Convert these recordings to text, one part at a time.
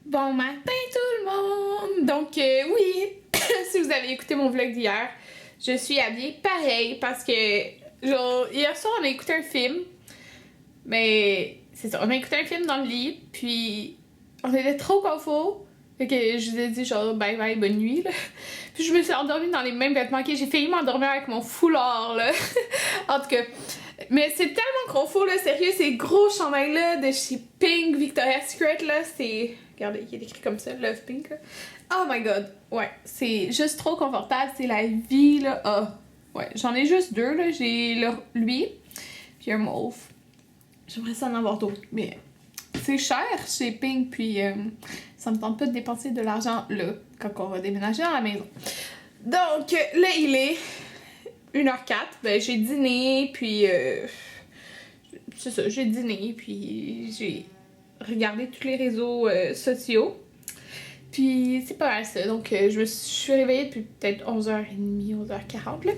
Bon matin tout le monde! Donc oui, si vous avez écouté mon vlog d'hier, je suis habillée pareil parce que genre hier soir on a écouté un film, mais c'est ça, on a écouté un film dans le lit, puis on était trop confus, fait que je vous ai dit genre bye bye bonne nuit là. Puis je me suis endormie dans les mêmes vêtements que j'ai failli m'endormir avec mon foulard là. En tout cas, mais c'est tellement confus là, sérieux, ces gros chandails là de chez Pink, Victoria's Secret là, c'est... Regardez, il est écrit comme ça, Love Pink là. Oh my god, ouais, c'est juste trop confortable, c'est la vie là. Oh, ouais, j'en ai juste deux là, j'ai lui, puis un mauve. J'aimerais ça en avoir d'autres, mais c'est cher chez Pink, puis ça me tente pas de dépenser de l'argent là, quand on va déménager dans la maison. Donc là, il est 1h04, ben j'ai dîné, puis c'est ça, j'ai dîné, puis j'ai regardé tous les réseaux sociaux. Puis c'est pas mal ça, donc je suis réveillée depuis peut-être 11h30, 11h40 là.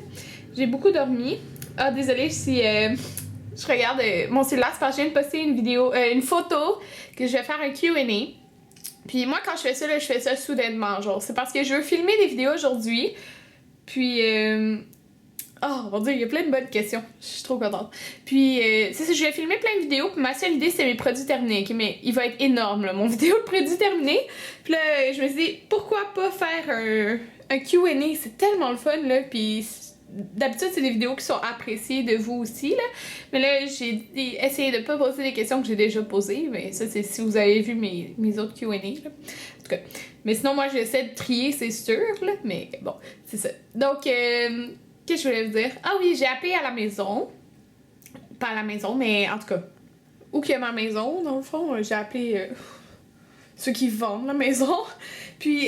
J'ai beaucoup dormi. Ah désolée si je regarde mon cellulaire, c'est parce que je viens de poster une vidéo, une photo que je vais faire un Q&A. Puis moi quand je fais ça là, je fais ça soudainement, genre c'est parce que je veux filmer des vidéos aujourd'hui. Puis oh mon dieu, il y a plein de bonnes questions. Je suis trop contente. Puis, c'est ça, je vais filmer plein de vidéos. Puis ma seule idée, c'est mes produits terminés. Okay? Mais il va être énorme, là, mon vidéo de produits terminés. Puis là, je me suis dit, pourquoi pas faire un Q&A? C'est tellement le fun, là. Puis, d'habitude, c'est des vidéos qui sont appréciées de vous aussi, là. Mais là, j'ai essayé de pas poser des questions que j'ai déjà posées. Mais ça, c'est si vous avez vu mes autres Q&A, là. En tout cas. Mais sinon, moi, j'essaie de trier, c'est sûr, là. Mais bon, c'est ça. Donc, qu'est-ce que je voulais vous dire? Ah oui, j'ai appelé à la maison. Pas à la maison, mais en tout cas, où qu'il y a ma maison, dans le fond, j'ai appelé ceux qui vendent la maison. Puis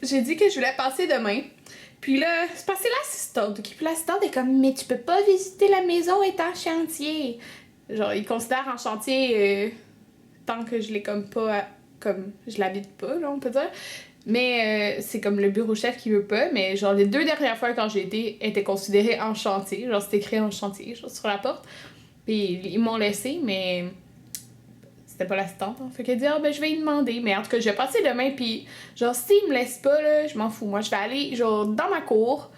j'ai dit que je voulais passer demain. Puis là, c'est passé l'assistante. Puis l'assistante est comme, mais tu peux pas visiter la maison, elle est en chantier. Genre, ils considèrent en chantier tant que je l'ai comme pas, comme je l'habite pas, là, on peut dire. Mais c'est comme le bureau chef qui veut pas, mais genre les 2 dernières fois quand j'ai été, était considéré en chantier, genre c'était écrit en chantier, genre sur la porte. Puis ils m'ont laissé, mais c'était pas l'assistante, hein. Fait qu'elle dit ah ben je vais y demander, mais en tout cas je vais passer demain, puis genre s'ils me laissent pas là, je m'en fous, moi je vais aller genre dans ma cour,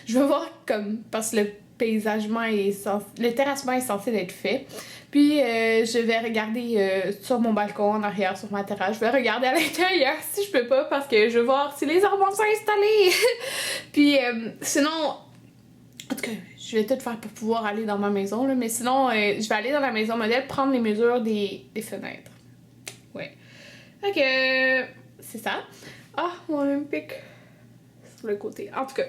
je vais voir comme, parce que le paysagement le terrassement est censé être fait. Puis je vais regarder sur mon balcon en arrière, sur ma terrasse. Je vais regarder à l'intérieur si je peux pas parce que je veux voir si les arbres sont installés. Puis sinon, en tout cas, je vais tout faire pour pouvoir aller dans ma maison. Là, mais sinon, je vais aller dans la maison modèle prendre les mesures des fenêtres. Ouais. Fait que c'est ça. Ah, mon Olympique sur le côté. En tout cas.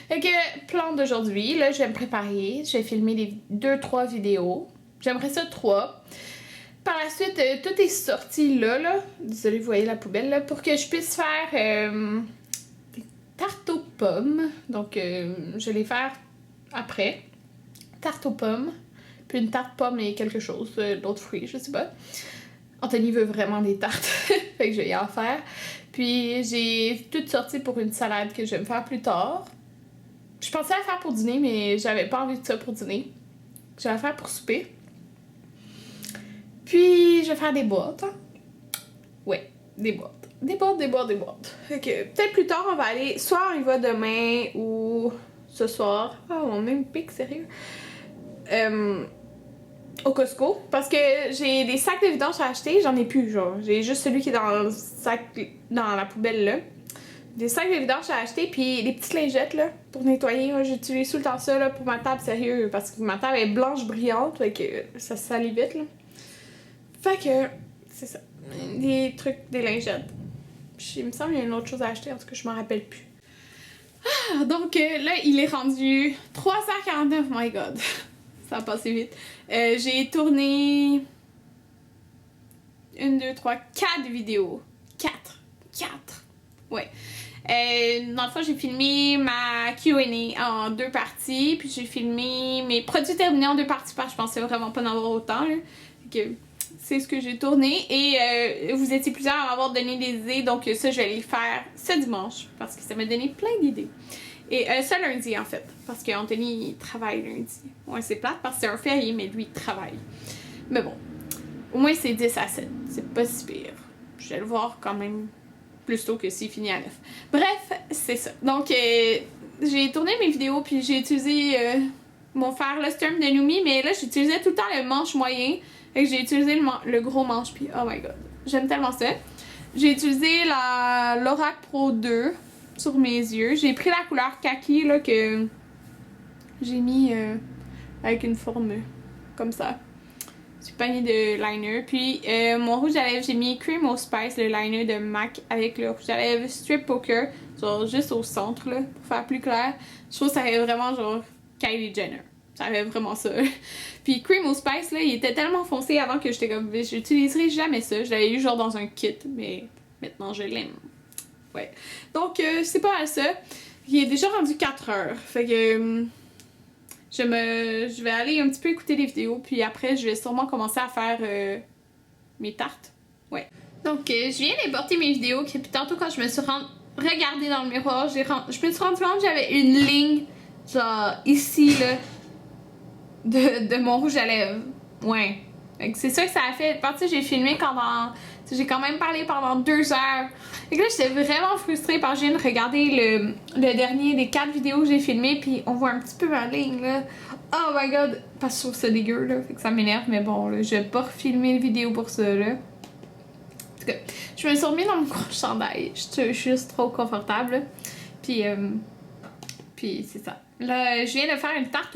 Fait que plan d'aujourd'hui, là, je vais me préparer. Je vais filmer les 2-3 vidéos. J'aimerais ça 3. Par la suite, tout est sorti là. Désolée, vous voyez la poubelle là. Pour que je puisse faire des tartes aux pommes. Donc, je vais les faire après. Tarte aux pommes. Puis une tarte pomme et quelque chose, d'autres fruits, je sais pas. Anthony veut vraiment des tartes. Fait que je vais y en faire. Puis, j'ai tout sorti pour une salade que je vais me faire plus tard. Je pensais la faire pour dîner, mais j'avais pas envie de ça pour dîner. Je vais la faire pour souper. Puis, je vais faire des boîtes. Hein? Ouais, des boîtes. Des boîtes. Fait que peut-être plus tard, on va aller... Soit on y va demain ou ce soir. Ah, on a une pique, sérieux. Au Costco. Parce que j'ai des sacs de vidange à acheter. J'en ai plus, genre. J'ai juste celui qui est dans le sac... dans la poubelle, là. Des sacs de vidange à acheter, puis des petites lingettes, là, pour nettoyer. Moi, j'utilise tout le temps ça, là, pour ma table, sérieux. Parce que ma table est blanche brillante, fait que ça salit vite, là. Fait que, c'est ça. Des trucs, des lingettes. Puis, il me semble qu'il y a une autre chose à acheter, en tout cas, je m'en rappelle plus. Ah, donc là, il est rendu 3h49, my god. Ça a passé vite. J'ai tourné 1, 2, 3, 4 vidéos. 4. Ouais. Dans le fond, j'ai filmé ma Q&A en 2 parties. Puis j'ai filmé mes produits terminés en 2 parties parce que je pensais vraiment pas en avoir autant. Là. Que c'est ce que j'ai tourné. Et vous étiez plusieurs à m'avoir donné des idées. Donc ça, je vais les faire ce dimanche. Parce que ça m'a donné plein d'idées. Et ce lundi, en fait. Parce qu'Anthony, il travaille lundi. Ouais, c'est plate parce que c'est un férié, mais lui, il travaille. Mais bon. Au moins, c'est 10 à 7. C'est pas si pire. je vais le voir quand même plus tôt que s'il finit à 9. Bref, c'est ça. Donc, j'ai tourné mes vidéos, puis j'ai utilisé mon fer Lustrum de Lumi, mais là, j'utilisais tout le temps le manche moyen. Fait que j'ai utilisé le gros manche, puis oh my god, j'aime tellement ça. J'ai utilisé la Lorac Pro 2 sur mes yeux. J'ai pris la couleur kaki, là, que j'ai mis avec une forme comme ça. J'ai pogné de liner. Puis mon rouge à lèvres, j'ai mis Cream au Spice, le liner de MAC avec le rouge à lèvres Strip Poker, genre juste au centre, là, pour faire plus clair. Je trouve que ça avait vraiment genre Kylie Jenner. Ça avait vraiment ça. Puis Cream au Spice, là, il était tellement foncé avant que j'étais comme, j'utiliserai jamais ça. Je l'avais eu genre dans un kit, mais maintenant je l'aime. Ouais. Donc, c'est pas mal ça. Il est déjà rendu 4 heures. Fait que je vais aller un petit peu écouter les vidéos, puis après, je vais sûrement commencer à faire mes tartes. Ouais. Donc, je viens d'importer mes vidéos, puis tantôt, quand je me suis regardée dans le miroir, je me suis rendu compte que j'avais une ligne, genre, ici, là, de mon rouge à lèvres. Ouais. C'est ça que ça a fait. Parce que j'ai filmé pendant... J'ai quand même parlé pendant 2 heures. Et là, j'étais vraiment frustrée parce que je viens de regarder le dernier des 4 vidéos que j'ai filmées, puis on voit un petit peu ma ligne, là. Oh my god! Parce que je trouve ça dégueu, là. Fait que ça m'énerve, mais bon, là, je vais pas refilmer une vidéo pour ça, là. En tout cas, je me suis remis dans mon gros chandail. Je suis juste trop confortable, là. Puis c'est ça. Là, je viens de faire une tarte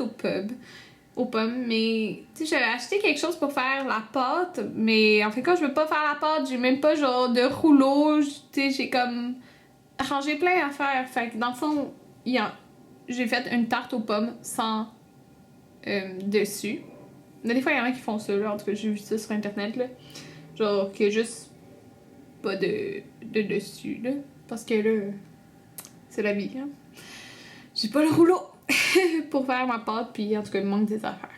aux pommes, mais tu sais, j'avais acheté quelque chose pour faire la pâte, mais en fait quand je veux pas faire la pâte, j'ai même pas genre de rouleau, tu sais, j'ai comme arrangé plein d'affaires. Fait que dans le fond, j'ai fait une tarte aux pommes sans dessus. Mais des fois, il y en a qui font ça, là. En tout cas, j'ai vu ça sur internet, là. Genre, qu'il y a juste pas de dessus, là. Parce que là, c'est la vie, hein. J'ai pas le rouleau pour faire ma pâte, puis en tout cas, il me manque des affaires.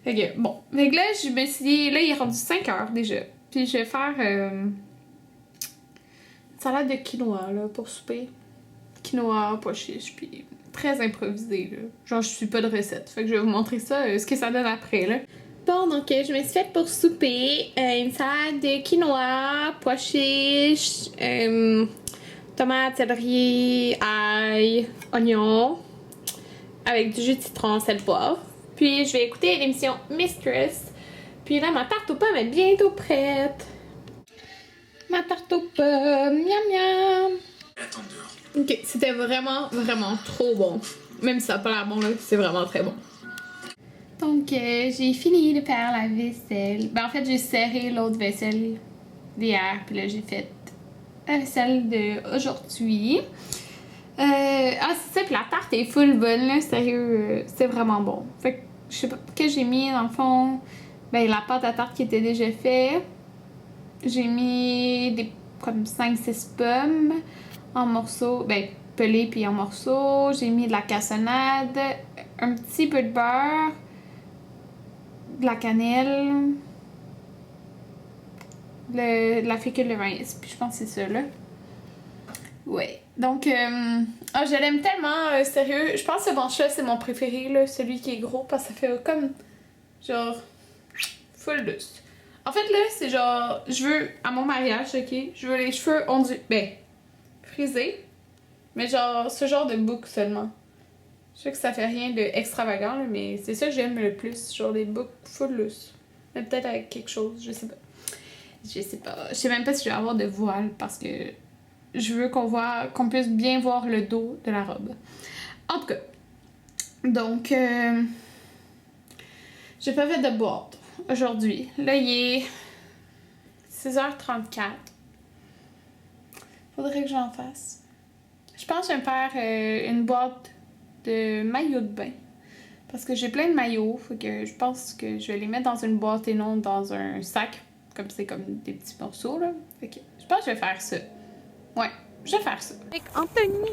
Fait que, bon. Fait que là, je me suis dit, là, il est rendu 5 heures déjà. Puis je vais faire une salade de quinoa, là, pour souper. Quinoa, pois chiche, puis très improvisé, là. Genre, je suis pas de recette. Fait que je vais vous montrer ça, ce que ça donne après, là. Bon, donc, je me suis faite pour souper une salade de quinoa, pois chiche, tomates, céleri, ail, oignon, avec du jus de citron, sel, poivre. Puis je vais écouter l'émission Mistress. Puis là, ma tarte aux pommes est bientôt prête. Ma tarte aux pommes, miam miam. Ok, c'était vraiment, vraiment trop bon. Même si ça n'a pas l'air bon, là, c'est vraiment très bon. Donc, j'ai fini de faire la vaisselle. Ben, en fait, j'ai serré l'autre vaisselle d'hier. Puis là, j'ai fait la vaisselle d'aujourd'hui. C'est ça, puis la tarte est full bonne, là, sérieux, c'est vraiment bon. Fait que, je sais pas, que j'ai mis, dans le fond, ben, la pâte à tarte qui était déjà faite. J'ai mis comme 5-6 pommes en morceaux, ben, pelées puis en morceaux. J'ai mis de la cassonade, un petit peu de beurre, de la cannelle, de la fécule de maïs, puis je pense que c'est ça, là. Ouais. Donc, je l'aime tellement, sérieux. Je pense que ce manche-là, c'est mon préféré, là, celui qui est gros, parce que ça fait comme, genre, full douce. En fait, là, c'est genre, je veux, à mon mariage, ok, je veux les cheveux ondulés, ben, frisés, mais genre, ce genre de boucles seulement. Je sais que ça fait rien d'extravagant, là, mais c'est ça que j'aime le plus, genre des boucles full loose. Mais peut-être avec quelque chose, je sais pas. Je sais même pas si je vais avoir de voile, parce que je veux qu'on puisse bien voir le dos de la robe. En tout cas, donc, j'ai pas fait de boîte aujourd'hui. Là, il est 6h34. Faudrait que j'en fasse. Je pense que je vais me faire une boîte de maillots de bain. Parce que j'ai plein de maillots. Fait que je pense que je vais les mettre dans une boîte et non dans un sac. Comme c'est comme des petits morceaux, là. Fait que je pense que je vais faire ça. Ouais, je vais faire ça. Avec Anthony.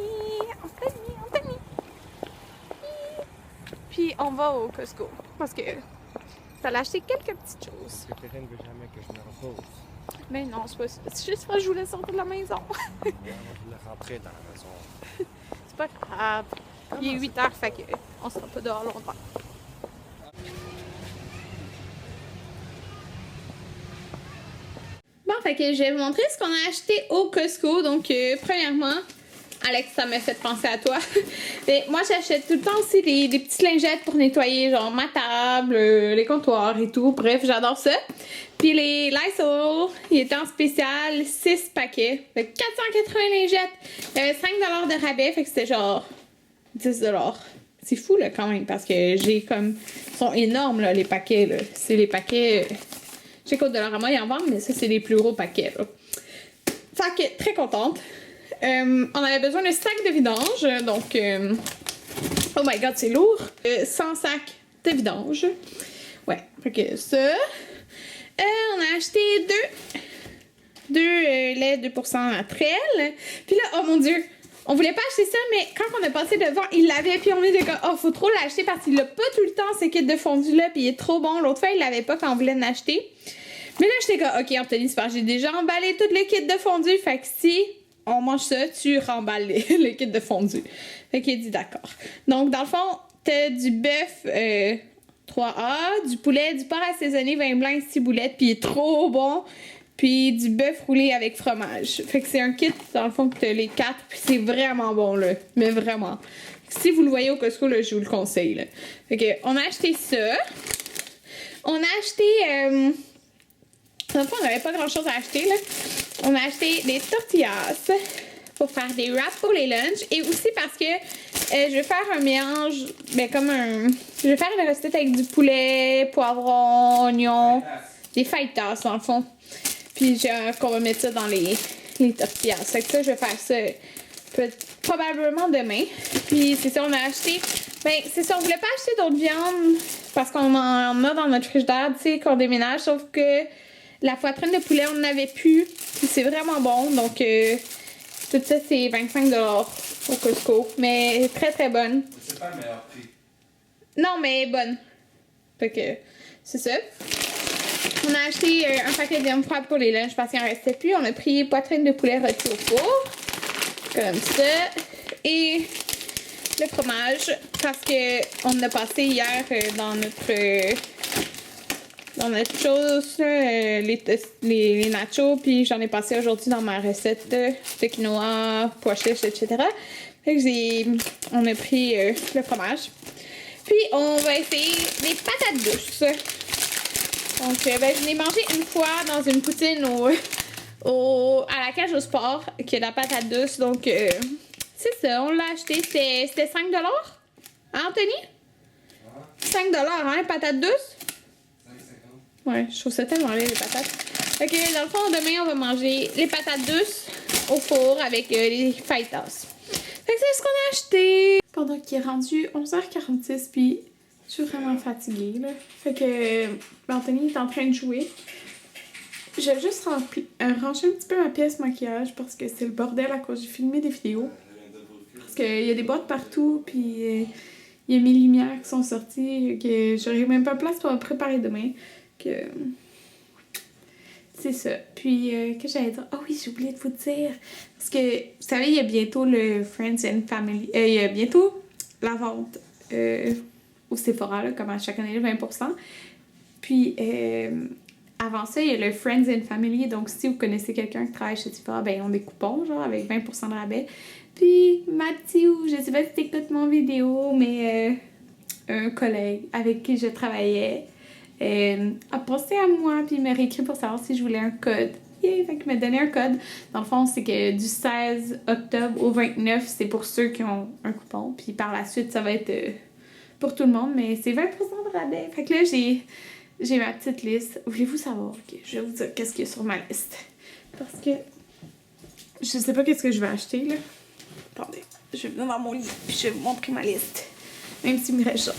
Puis on va au Costco. Parce que ça a acheté quelques petites choses. Parce que Perrine veut jamais que je me repose. Mais non, c'est pas ça. C'est juste parce que je voulais sortir de la maison. Je voulais rentrer dans la maison. C'est pas grave. Il est 8h, fait que on sera pas dehors longtemps. Bon, fait que je vais vous montrer ce qu'on a acheté au Costco. Donc, premièrement, Alex, ça m'a fait penser à toi. Mais moi, j'achète tout le temps aussi des petites lingettes pour nettoyer, genre ma table, les comptoirs et tout. Bref, j'adore ça. Puis les Lysol, il était en spécial 6 paquets. Fait 480 lingettes. Il y avait 5 $ de rabais, fait que c'était genre 10 $. C'est fou, là, quand même, parce que j'ai comme... Ils sont énormes, là, les paquets, là. C'est les paquets... Je sais qu'au Dollarama, ils en vendent, mais ça, c'est les plus gros paquets, là. Fait que, très contente. On avait besoin d'un sac de vidange, donc... oh my God, c'est lourd. 100 sacs de vidange. Ouais, fait que ça... on a acheté deux laits 2% naturels. Puis là, oh mon Dieu, on voulait pas acheter ça, mais quand on a passé devant, il l'avait. Puis on était comme, oh, faut trop l'acheter parce qu'il l'a pas tout le temps, ce kit de fondu là. Puis il est trop bon. L'autre fois, il l'avait pas quand on voulait l'acheter. Mais là, j'étais comme, ok, Anthony, c'est pas, j'ai déjà emballé tout le kit de fondu. Fait que si on mange ça, tu remballes le kit de fondu. Fait qu'il dit d'accord. Donc, dans le fond, t'as du bœuf 3A, du poulet, du porc assaisonné, vin blanc, ciboulettes, puis il est trop bon. Puis du bœuf roulé avec fromage. Fait que c'est un kit, dans le fond, que t'as les 4, puis c'est vraiment bon, là. Mais vraiment. Si vous le voyez au Costco, là, je vous le conseille, là. Fait que, on a acheté ça. On a acheté... dans le fond, on n'avait pas grand-chose à acheter, là. On a acheté des tortillas pour faire des wraps pour les lunchs. Et aussi parce que je vais faire un mélange, ben comme un... Je vais faire une recette avec du poulet, poivron, oignon, des fajitas, dans le fond. Puis qu'on va mettre ça dans les tortillas. Fait que ça, je vais faire ça probablement demain. Puis c'est ça, on a acheté... Ben, c'est ça, on voulait pas acheter d'autres viandes parce qu'on en a dans notre frigidaire, tu sais, qu'on déménage. Sauf que la poitrine de poulet, on n'en avait plus. Puis c'est vraiment bon. Donc, tout ça, c'est 25 $ au Costco. Mais très, très bonne. C'est pas le meilleur prix. Non, mais bonne. Fait que, c'est ça. On a acheté un paquet de viande froide pour les lunchs parce qu'il en restait plus. On a pris poitrine de poulet rôti au four. Comme ça. Et le fromage. Parce que on a passé hier dans notre chose, les nachos, puis j'en ai passé aujourd'hui dans ma recette de quinoa, pois chiches, etc. Fait que on a pris le fromage. Puis on va essayer des patates douces. Donc ben, je l'ai mangé une fois dans une poutine à la cage au sport, qui est la patate douce. Donc c'est ça, on l'a acheté. C'était 5 $. Hein, Anthony? 5 $, hein, patate douce? Ouais, je trouve ça tellement laid, les patates. Fait que dans le fond, demain, on va manger les patates douces au four avec les fajitas. Fait que c'est ce qu'on a acheté. Pendant qu'il est rendu 11h46, puis je suis vraiment fatiguée, là. Fait que Anthony est en train de jouer. J'ai juste rangé un petit peu ma pièce maquillage parce que c'est le bordel à cause j'ai filmé des vidéos. Parce qu'il y a des boîtes partout, puis il y a mes lumières qui sont sorties, que j'aurai même pas de place pour me préparer demain. Que c'est ça. Puis, que j'allais dire? Ah oui, j'ai oublié de vous dire. Parce que, vous savez, il y a bientôt le Friends and Family. Il y a bientôt la vente au Sephora, là, comme à chaque année, 20%. Puis, avant ça, il y a le Friends and Family. Donc, si vous connaissez quelqu'un qui travaille chez Sephora, ben, ils ont des coupons, genre, avec 20% de rabais. Puis, Mathieu, je sais pas si t'écoutes mon vidéo, mais un collègue avec qui je travaillais a pensé à moi, puis il m'a réécrit pour savoir si je voulais un code. Yeah, fait qu'il m'a donné un code. Dans le fond, c'est que du 16 octobre au 29, c'est pour ceux qui ont un coupon. Puis par la suite, ça va être pour tout le monde, mais c'est 20% de rabais. Fait que là, j'ai ma petite liste. Voulez-vous savoir? Ok, je vais vous dire qu'est-ce qu'il y a sur ma liste. Parce que je sais pas qu'est-ce que je vais acheter, là. Attendez, je vais venir dans mon lit, puis je vais vous montrer ma liste. Même s'il me reste genre...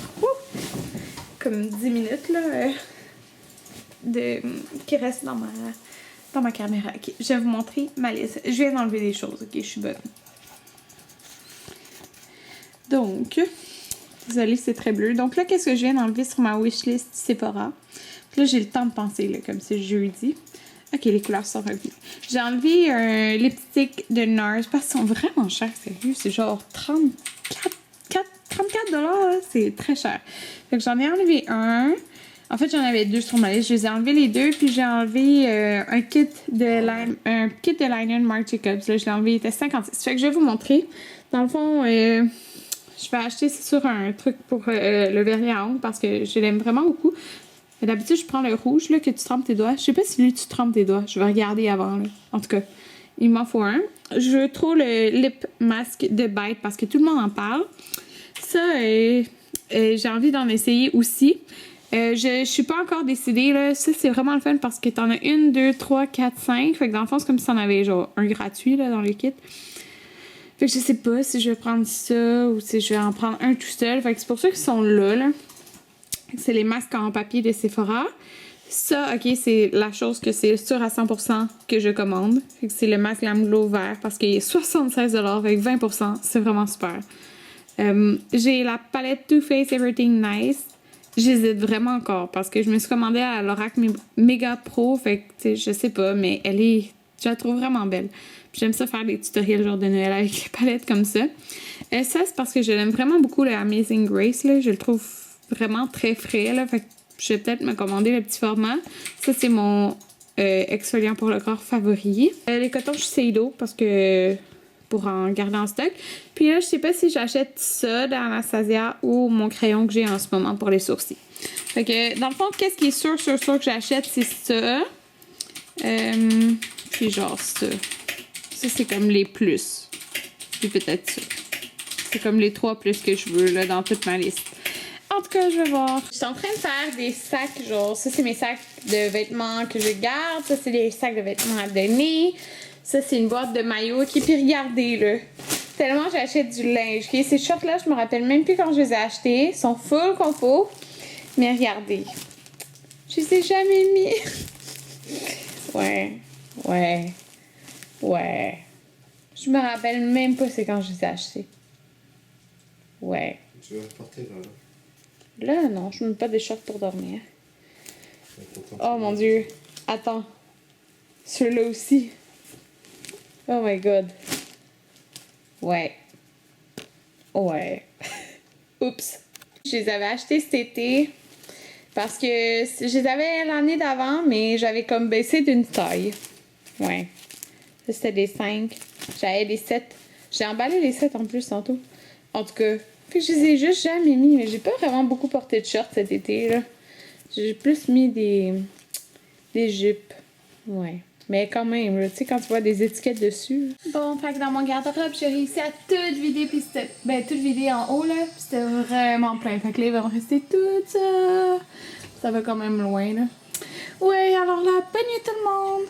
comme 10 minutes là, qui reste dans ma caméra. Okay, je vais vous montrer ma liste. Je viens d'enlever des choses, ok, je suis bonne. Donc, désolée, c'est très bleu. Donc là, qu'est-ce que je viens d'enlever sur ma wishlist Sephora? Là, j'ai le temps de penser, là, comme c'est jeudi. Ok, les couleurs sont revenues. J'ai enlevé un lipstick de NARS parce qu'ils sont vraiment chers, sérieux. C'est genre 34 $, là, c'est très cher. Fait que j'en ai enlevé un. En fait, j'en avais 2 sur ma liste. Je les ai enlevés les 2, puis j'ai enlevé un kit de liner de Marc Jacobs. Là, je l'ai enlevé, il était 56. Fait que je vais vous montrer. Dans le fond, je vais acheter, c'est sûr, un truc pour le vernis à ongles parce que je l'aime vraiment beaucoup. D'habitude, je prends le rouge, là, que tu trempes tes doigts. Je sais pas si lui, tu trempes tes doigts. Je vais regarder avant, là. En tout cas, il m'en faut un. Je veux trop le lip mask de Bite parce que tout le monde en parle. Ça, j'ai envie d'en essayer aussi. Je suis pas encore décidée, là. Ça, c'est vraiment le fun parce que t'en as 1, 2, 3, 4, 5. Fait que dans le fond, c'est comme si t'en avais genre un gratuit, là, dans le kit. Fait que je sais pas si je vais prendre ça ou si je vais en prendre un tout seul. Fait que c'est pour ça qu'ils sont là, là. C'est les masques en papier de Sephora. Ça, ok, c'est la chose que c'est sûr à 100% que je commande. Fait que c'est le masque Lamello vert parce qu'il est 76$ avec 20%. C'est vraiment super. J'ai la palette Too Faced Everything Nice. J'hésite vraiment encore parce que je me suis commandée à la Lorac Mega Pro. Fait que, tu sais, je sais pas, mais je la trouve vraiment belle. J'aime ça faire des tutoriels genre de Noël avec les palettes comme ça. Ça, c'est parce que je l'aime vraiment beaucoup, le Amazing Grace, là. Je le trouve vraiment très frais, là. Fait que je vais peut-être me commander le petit format. Ça, c'est mon exfoliant pour le corps favori. Les cotons Shiseido, parce que pour en garder en stock. Puis là, je sais pas si j'achète ça dans Anastasia ou mon crayon que j'ai en ce moment pour les sourcils. Fait que, dans le fond, qu'est-ce qui est sûr que j'achète, c'est ça. Puis genre ça. Ça, c'est comme les plus. Puis peut-être ça. C'est comme les 3 plus que je veux, là, dans toute ma liste. En tout cas, je vais voir. Je suis en train de faire des sacs, genre, ça, c'est mes sacs de vêtements que je garde. Ça, c'est des sacs de vêtements à donner. Ça, c'est une boîte de maillots. Puis regardez, là. Tellement j'achète du linge. Okay? Ces shorts-là, je me rappelle même plus quand je les ai achetés. Ils sont full confo. Mais regardez. Je les ai jamais mis. Ouais. Je me rappelle même pas c'est quand je les ai achetés. Ouais. Tu veux les porter là? Là, non, je mets pas des shorts pour dormir. Oh mon dieu. Attends. Ceux-là aussi. Oh my god. Ouais. Oups. Je les avais achetés cet été parce que je les avais l'année d'avant, mais j'avais comme baissé d'une taille. Ouais. Ça, c'était des 5. J'avais des 7. J'ai emballé les 7 en plus tantôt. En tout cas, puis je les ai juste jamais mis, mais j'ai pas vraiment beaucoup porté de shorts cet été, là. J'ai plus mis des jupes. Ouais. Mais quand même, tu sais, quand tu vois des étiquettes dessus. Bon, fait que dans mon garde-robe, j'ai réussi à tout vider, puis c'était... Ben, tout vider en haut, là, puis c'était vraiment plein. Fait que là, il va me rester tout ça. Ça va quand même loin, là. Ouais, alors là, bonne nuit tout le monde!